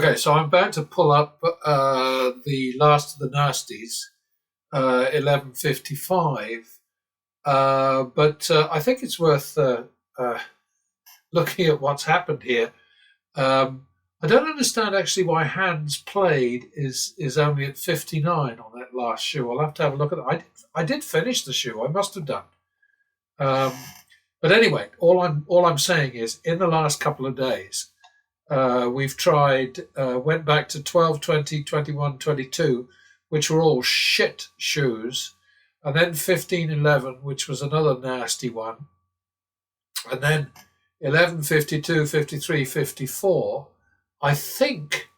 Okay, so I'm about to pull up the last of the nasties, 11:55. But I think it's worth looking at what's happened here. I don't understand actually why hands played is only at 59 on that last shoe. I'll have to have a look at it. I did finish the shoe. I must have done. But anyway, all I'm saying is, in the last couple of days, we've tried, went back to 12, 20, 21, 22, which were all shit shoes, and then 15, 11, which was another nasty one, and then 11, 52, 53, 54. I think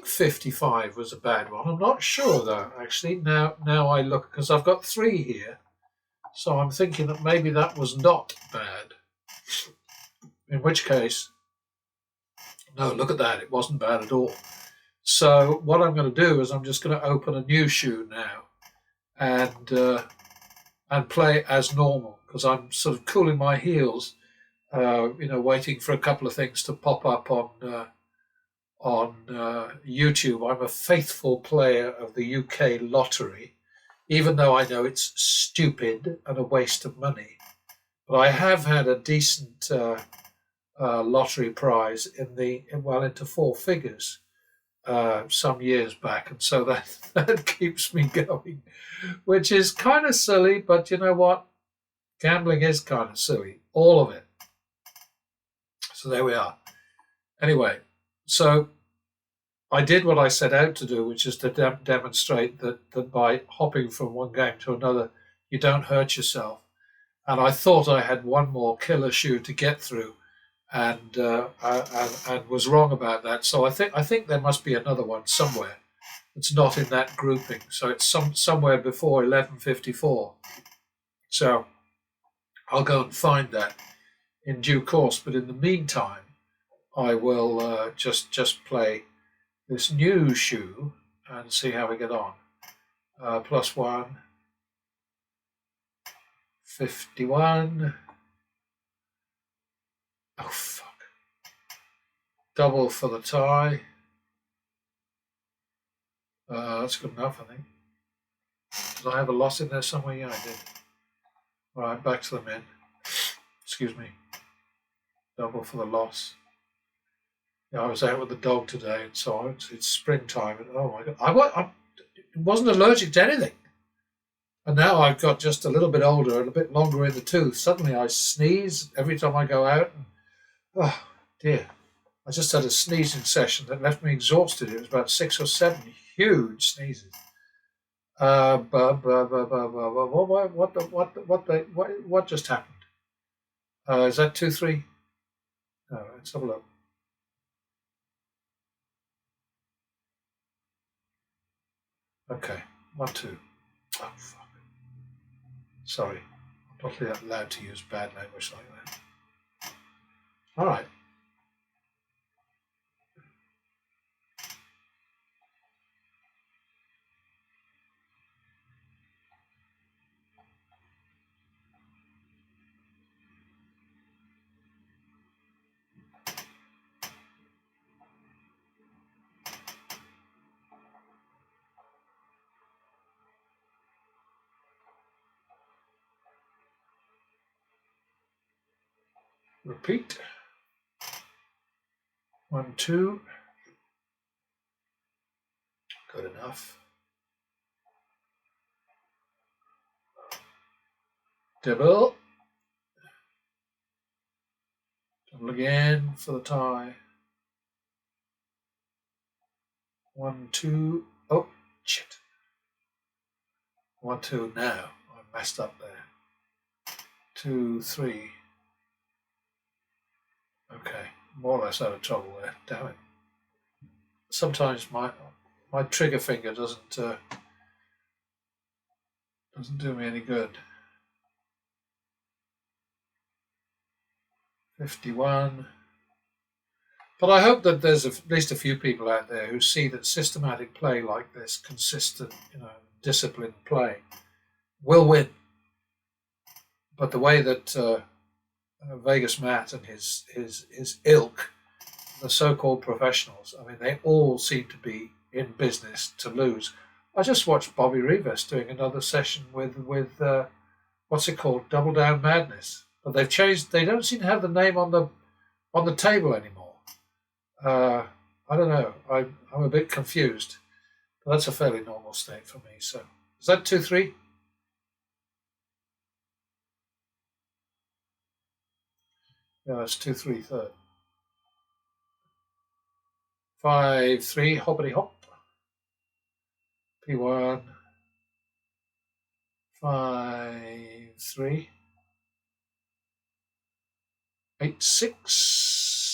55 was a bad one. I'm not sure though, actually. Now I look, because I've got 3 here, so I'm thinking that maybe that was not bad. In which case, no, look at that. It wasn't bad at all. So what I'm going to do is I'm just going to open a new shoe now and play as normal, because I'm sort of cooling my heels, waiting for a couple of things to pop up on YouTube. I'm a faithful player of the UK lottery, even though I know it's stupid and a waste of money. But I have had a decent lottery prize into 4 figures some years back, and so that keeps me going, which is kind of silly, but you know what? Gambling is kind of silly, all of it. So there we are. Anyway, so I did what I set out to do, which is to demonstrate that by hopping from one game to another, you don't hurt yourself. And I thought I had one more killer shoe to get through, and was wrong about that. So I think there must be another one somewhere. It's not in that grouping, so it's somewhere before 11:54. So I'll go and find that in due course. But in the meantime, I will just play this new shoe and see how we get on. +1, 51. Oh, fuck. Double for the tie. That's good enough, I think. Did I have a loss in there somewhere? Yeah, I did. All right, back to the min. Excuse me. Double for the loss. Yeah, I was out with the dog today, and so it's springtime. And oh my God, I wasn't allergic to anything. And now I've got just a little bit older and a bit longer in the tooth. Suddenly I sneeze every time I go out. And, oh, dear. I just had a sneezing session that left me exhausted. It was about 6 or 7 huge sneezes. What just happened? Is that 2-3? No, let's have a look. Okay, 1-2. Oh, fuck. Sorry, I'm not allowed to use bad language like that. All right. Repeat. 1-2. Good enough. Double. Double again for the tie. 1-2. Oh, shit. 1-2 now. I messed up there. 2-3. Okay, more or less out of trouble there. Damn it. Sometimes my trigger finger doesn't do me any good. 51. But I hope that there's at least a few people out there who see that systematic play like this, consistent, disciplined play, will win. But the way that Vegas Matt and his ilk the so-called professionals, I mean, they all seem to be in business to lose. I just watched Bobby Rivas doing another session with what's it called, Double Down Madness, but they've changed. They don't seem to have the name on the table anymore. I don't know. I'm a bit confused. But that's a fairly normal state for me. So is that 2-3? Yeah, that's 2-3 third. 5-3 hoppity hop. P1. 5-3. 8-6.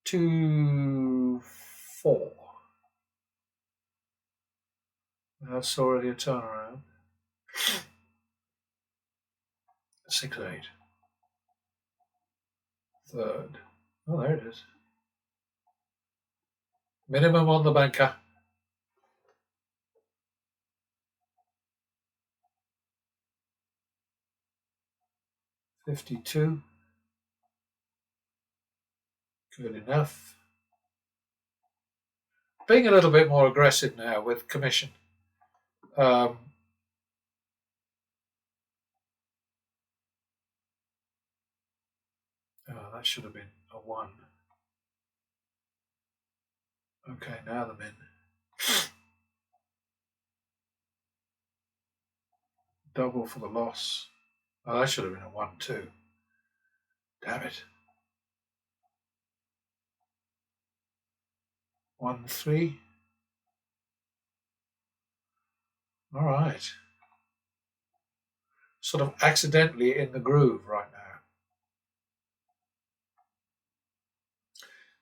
2-4. That's already a turnaround. 6-8. Third. Oh, there it is. Minimum on the banker. 52. Good enough. Being a little bit more aggressive now with commission. Oh, that should have been a 1. Okay, now the min. Double for the loss. Oh, that should have been a 1 too. Damn it. 1-3. All right. Sort of accidentally in the groove right now.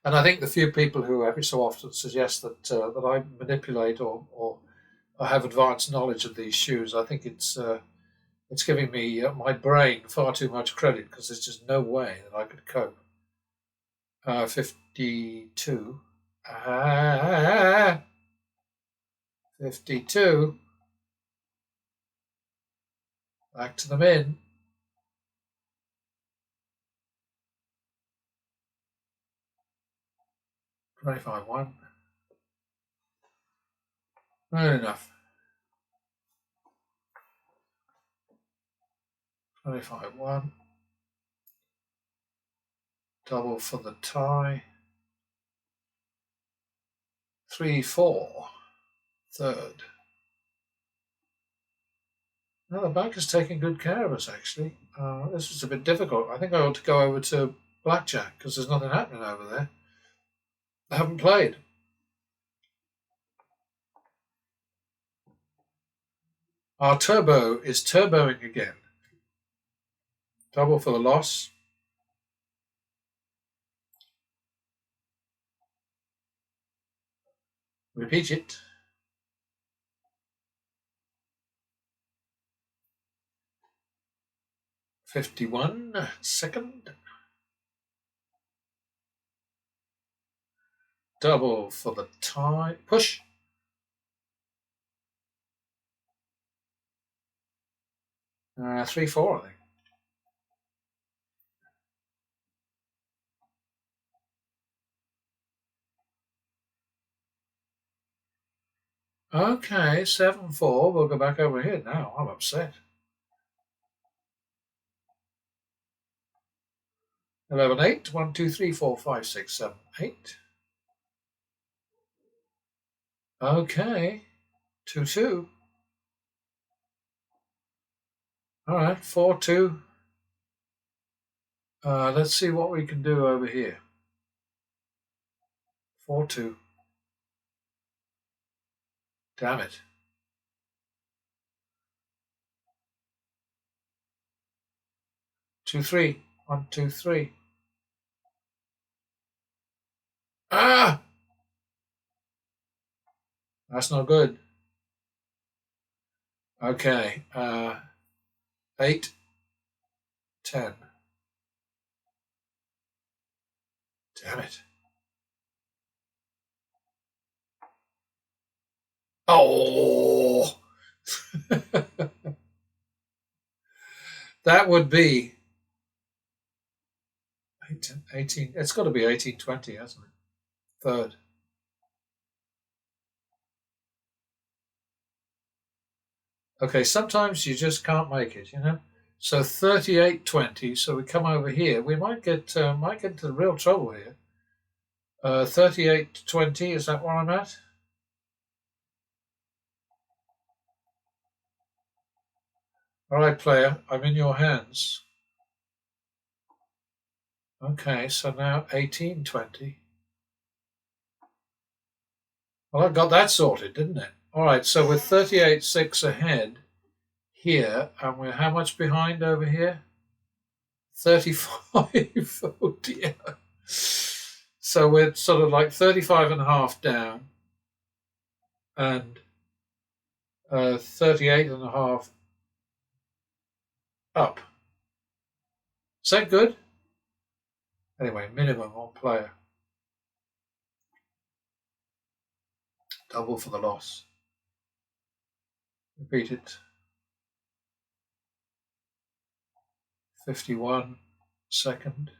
And I think the few people who every so often suggest that I manipulate or have advanced knowledge of these shoes, I think it's giving me my brain far too much credit, because there's just no way that I could cope. 52. 52. Back to the min. $25-1. Not enough. 25-1. Double for the tie. 3-4. Third. No, the bank is taking good care of us, actually. This was a bit difficult. I think I ought to go over to blackjack, because there's nothing happening over there. I haven't played. Our turbo is turboing again. Double for the loss. Repeat it. 51. Second. Double for the tie. Push. 3-4, I think. Okay, 7-4. We'll go back over here now. I'm upset. 11-8. 1, 2, 3, 4, 5, 6, 7, 8. Okay. 2-2. All right, 4-2. Let's see what we can do over here. 4-2. Damn it. 2-3. 1, 2, 3. Ah! That's not good. Okay. 8, 10. Damn it. Oh! That would be 18. It's got to be 18-20, hasn't it? Third. Okay, sometimes you just can't make it, you know. So 38-20. So we come over here. We might get into real trouble here. 38-20. Is that where I'm at? All right, player. I'm in your hands. Okay, so now 18-20. Well, I got that sorted, didn't it? All right, so we're 38-6 ahead here, and we're how much behind over here? 35. Oh dear. So we're sort of like 35 and a half down and 38 and a half up. Is that good? Anyway, minimum on player. Double for the loss. Repeat it. 51 second.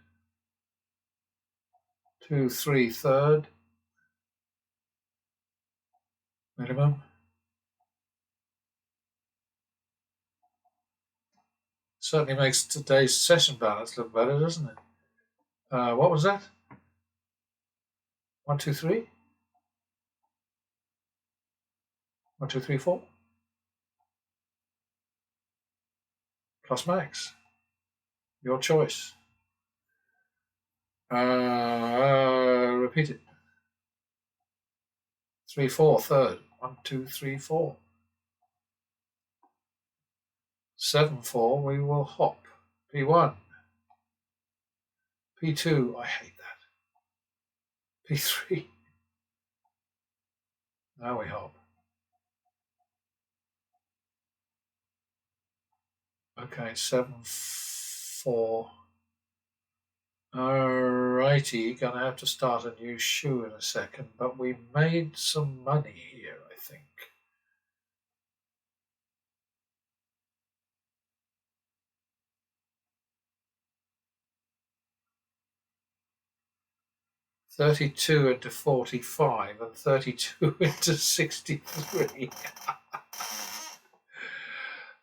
2-3 third. Minimum. Certainly makes today's session balance look better, doesn't it? What was that? 1, 2, 3? 1, 2, 3, 4? Plus max. Your choice. Repeat it. 3, 4, third. 1, 2, 3, 4. 7, 4, we will hop. P1. P2, I hate that. P3. Now we hop. Okay, 7, 4. Alrighty, gonna have to start a new shoe in a second, but we made some money here, I think. $32 into 45 and 32 into 63.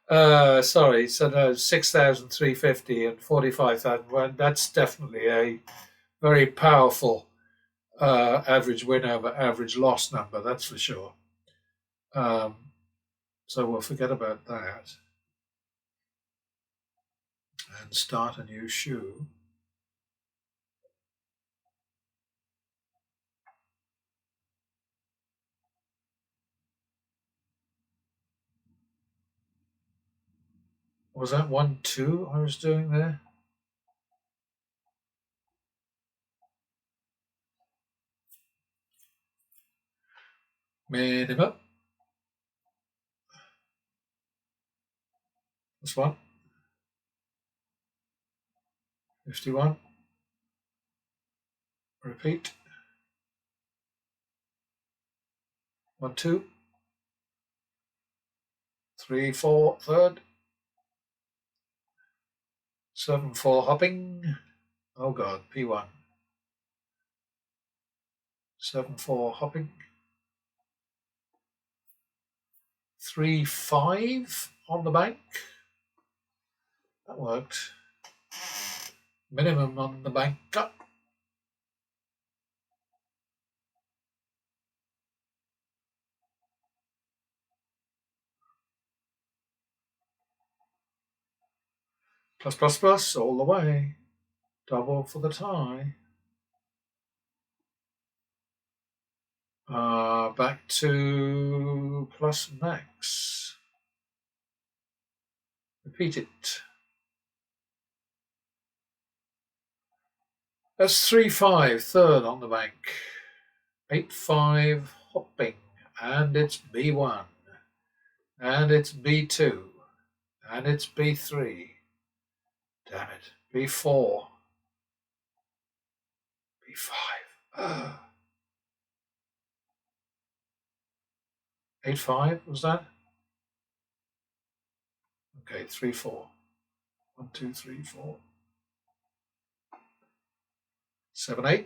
Sorry, so no, 6,350 and 45,000. Well, that's definitely a very powerful average win over average loss number, that's for sure. So we'll forget about that and start a new shoe. Was that 1-2 I was doing there? Minimum. This one. 51. Repeat. 1, 2. 3, 4, third. 7, 4, hopping. Oh God, P1. 7, 4, hopping. 3, 5 on the bank. That worked. Minimum on the bank cut. Plus, plus, plus, all the way. Double for the tie. Back to plus max. Repeat it. That's 3, 5, third on the bank. 8, 5, hopping. And it's B1. And it's B2. And it's B3. Damn it. B4. B5. 8, 5, was that? Okay, 3, 4. 1, 2, 3, 4. 7-8.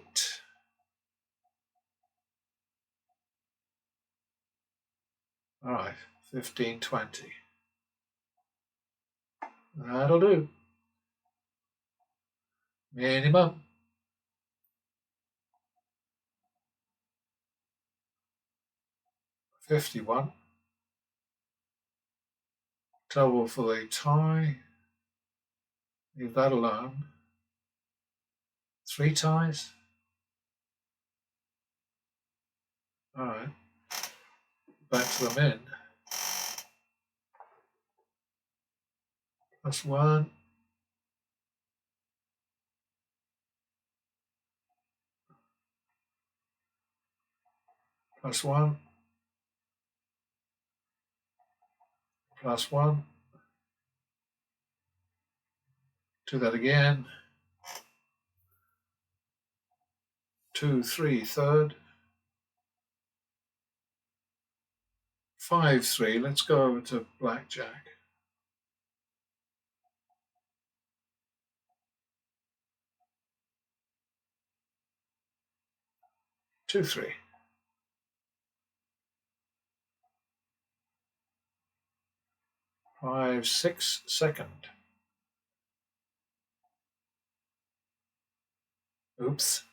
All right, 15-20. That'll do. Minimum. $51. Double for the tie. Leave that alone. 3 ties. All right. Back to the min. +1. +1. +1. Do that again. 2, 3, third. 5, 3. Let's go over to blackjack. 2, 3. 5, 6, second. Oops.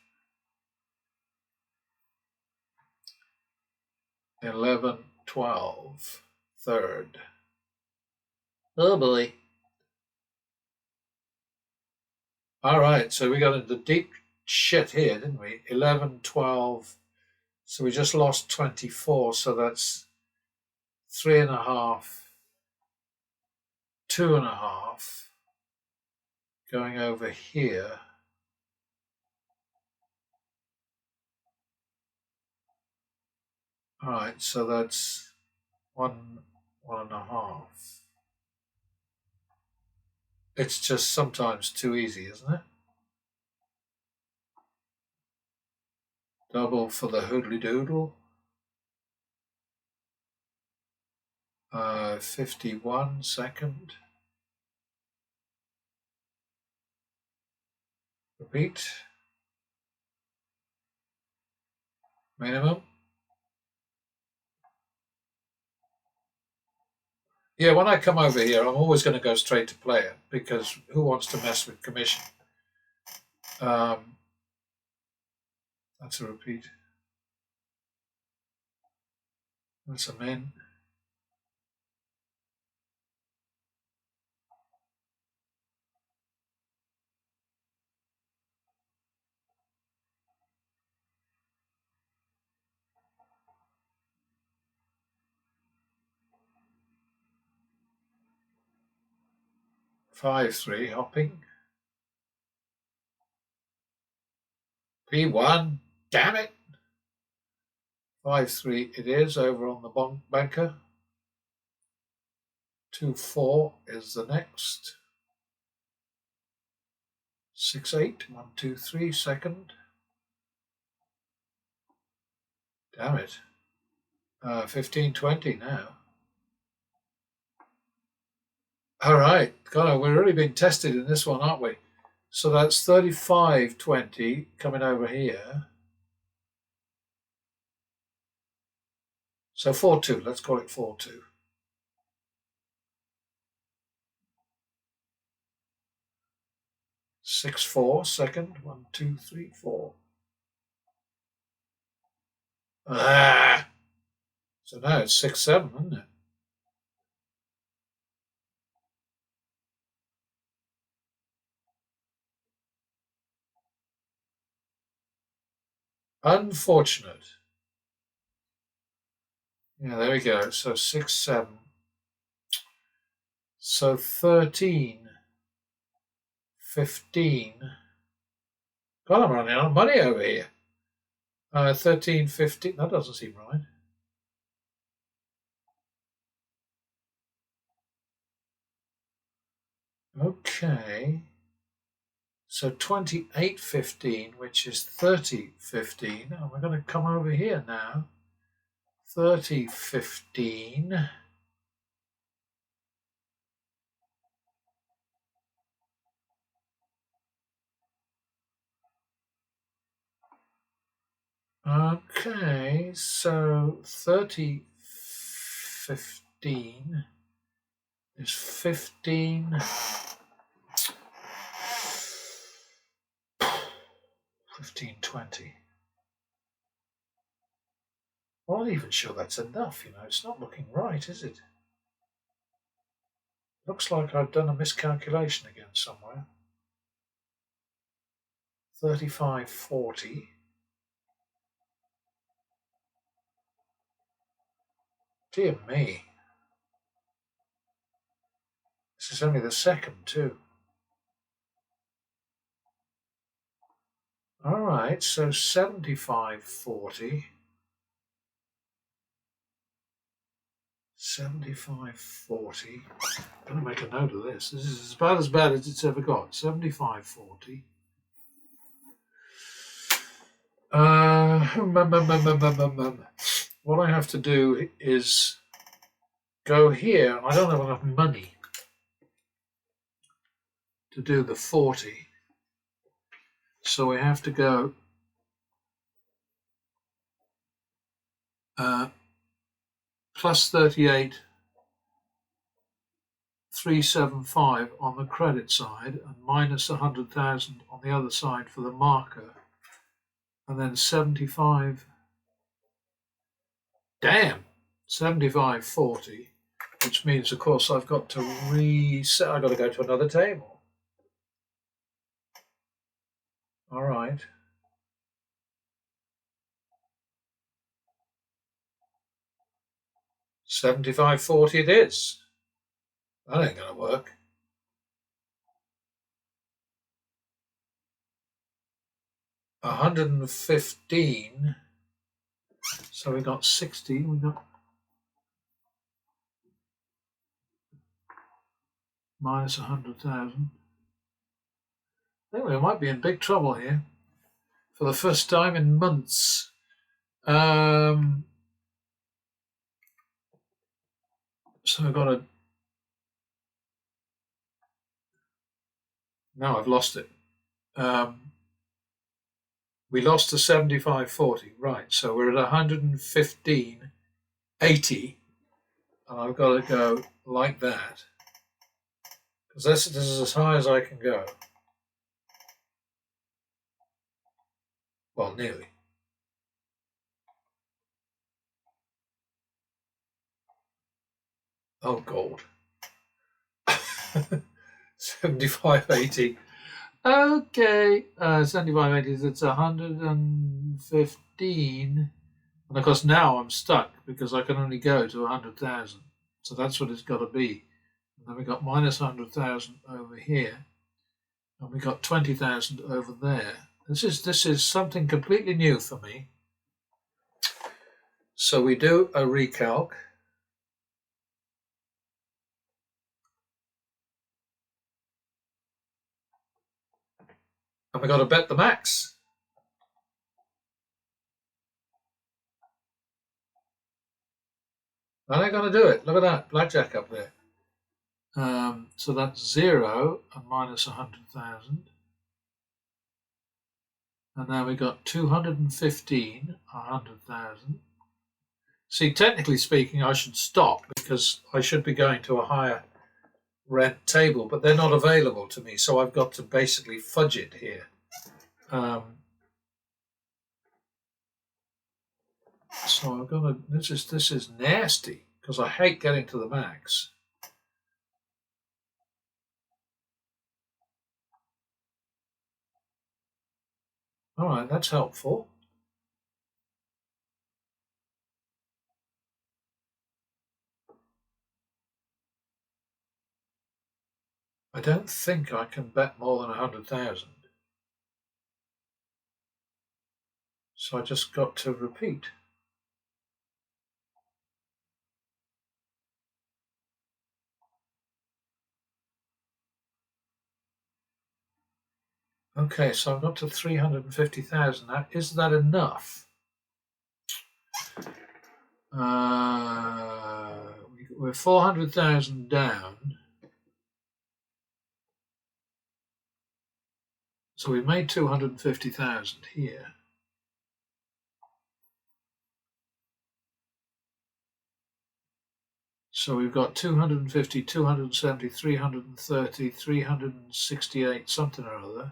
11, 12, third. Oh boy. All right, so we got into deep shit here, didn't we? 11, 12. So we just lost 24. So that's 3.5, 2.5 going over here. All right, so that's 1.5. It's just sometimes too easy, isn't it? Double for the hoodly doodle. 51 second. Repeat. Minimum. Yeah, when I come over here, I'm always going to go straight to player because who wants to mess with commission? That's a repeat. That's a min. Five, 3, hopping. P1, damn it. 5, 3, it is over on the banker. 2, 4 is the next. 6, 8, 1, 2, 3, second. Damn it. 15, 20 now. All right, God, we're really being tested in this one, aren't we? So that's 35, 20 coming over here. So 4-2, let's call it 4-2. 6-4, second. 1, 2, 3, 4. Ah! So now it's 6-7, isn't it? Unfortunate. Yeah, there we go. So 6-7. So 13, 15. God, I'm running out of money over here. 13, 15. That doesn't seem right. Okay. So 28, 15, which is 30, 15. And we're going to come over here now. 30, 15. Okay, so 30, 15 is 15, 15, 20. I'm not even sure that's enough, you know, it's not looking right, is it? Looks like I've done a miscalculation again somewhere. 35, 40. Dear me. This is only the second, too. All right, so 75, 40. 75, 40. I'm going to make a note of this. This is about as bad as it's ever got. 75, 40. What I have to do is go here. I don't have enough money to do the 40. So we have to go plus 38, 375 on the credit side and minus 100,000 on the other side for the marker. And then 75, damn, 75, 40, which means, of course, I've got to reset. I've got to go to another table. All right. $75, $40 it is. That ain't going to work. $115. So we got 60. We got minus 100,000. Anyway, I might be in big trouble here for the first time in months. So I've got to. Now I've lost it. We lost to 75.40. Right, so we're at 115.80. And I've got to go like that. Because this is as high as I can go. Well, nearly. Oh, gold. 75.80. Okay, 75.80, it's 115. And of course now I'm stuck because I can only go to 100,000. So that's what it's got to be. And then we got minus 100,000 over here. And we got 20,000 over there. This is something completely new for me. So we do a recalc. And we got to bet the max. That ain't going to do it. Look at that, blackjack up there. So that's 0 and minus 100,000. And now we got 215, 100,000. See, technically speaking, I should stop because I should be going to a higher rent table, but they're not available to me, so I've got to basically fudge it here. So I'm gonna. This is nasty because I hate getting to the max. All right, that's helpful. I don't think I can bet more than 100,000. So I just got to repeat. Okay, so I've got to 350,000. Now, is that enough? We're 400,000 down. So we made 250,000 here. So we've got 250, 270, 330, 368, something or other.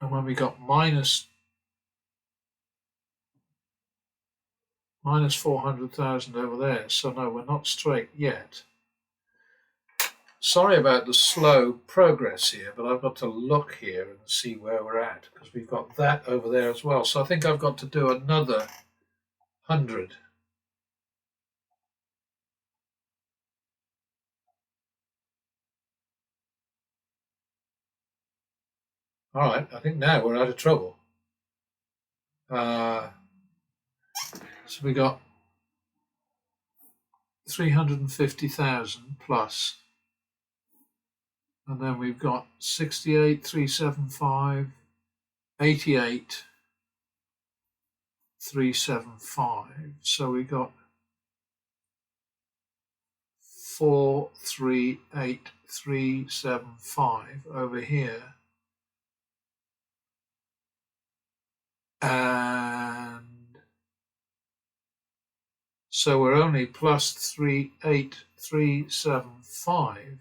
And when we got minus 400,000 over there, so no, we're not straight yet. Sorry about the slow progress here, but I've got to look here and see where we're at, because we've got that over there as well. So I think I've got to do another 100. All right, I think now we're out of trouble. So we got 350,000 plus. And then we've got 68, 375, 88, 375. So we got 438,375 over here. And so we're only plus 38375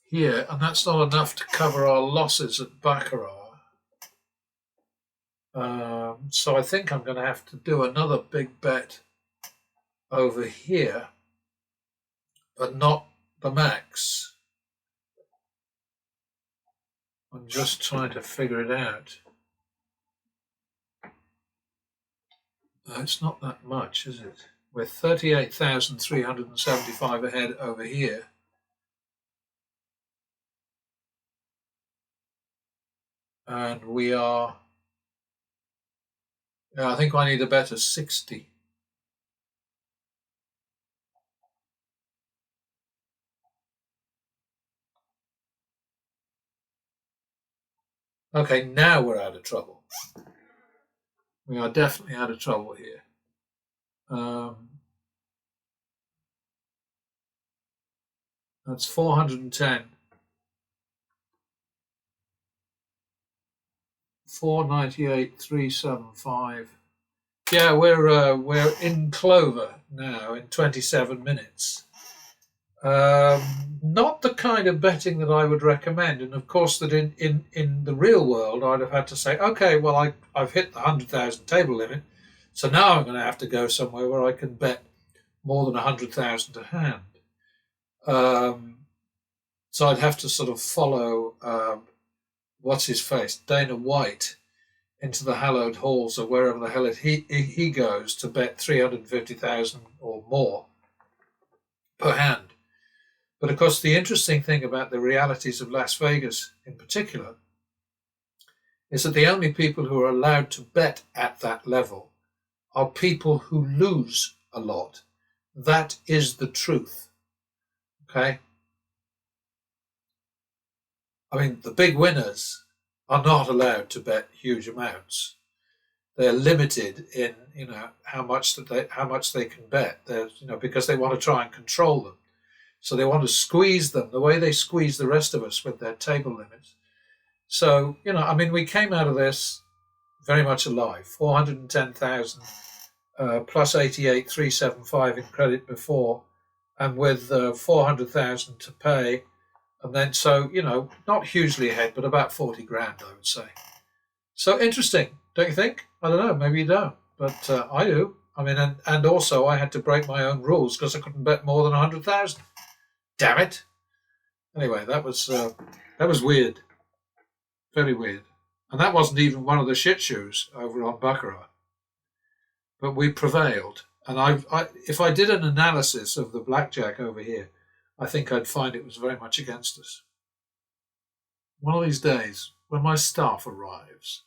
here, and that's not enough to cover our losses at Baccarat. So I think I'm going to have to do another big bet over here, but not the max. I'm just trying to figure it out. It's not that much, is it? We're 38,375 ahead over here. And we are, I think I need a bet of 60. Okay, now we're out of trouble. We are definitely out of trouble here. That's 410. 498,375. Yeah, we're in clover now in 27 minutes. Not the kind of betting that I would recommend, and of course that in the real world I'd have had to say, okay, well I've hit the 100,000 table limit, so now I'm going to have to go somewhere where I can bet more than 100,000 a hand. So I'd have to sort of follow what's his face, Dana White, into the hallowed halls or wherever the hell he goes to bet 350,000 or more per hand. But of course, the interesting thing about the realities of Las Vegas in particular is that the only people who are allowed to bet at that level are people who lose a lot. That is the truth. Okay? I mean, the big winners are not allowed to bet huge amounts. They're limited in, how much they can bet. They're, because they want to try and control them. So they want to squeeze them the way they squeeze the rest of us with their table limits. So, we came out of this very much alive. 410,000 plus 88,375 in credit before, and with 400,000 to pay. And then, so, not hugely ahead, but about 40 grand, I would say. So interesting, don't you think? I don't know, maybe you don't, but I do. I mean, and also I had to break my own rules because I couldn't bet more than 100,000. Damn it. Anyway, that was weird. Very weird. And that wasn't even one of the shit shoes over on Baccarat. But we prevailed. And if I did an analysis of the blackjack over here, I think I'd find it was very much against us. One of these days, when my staff arrives,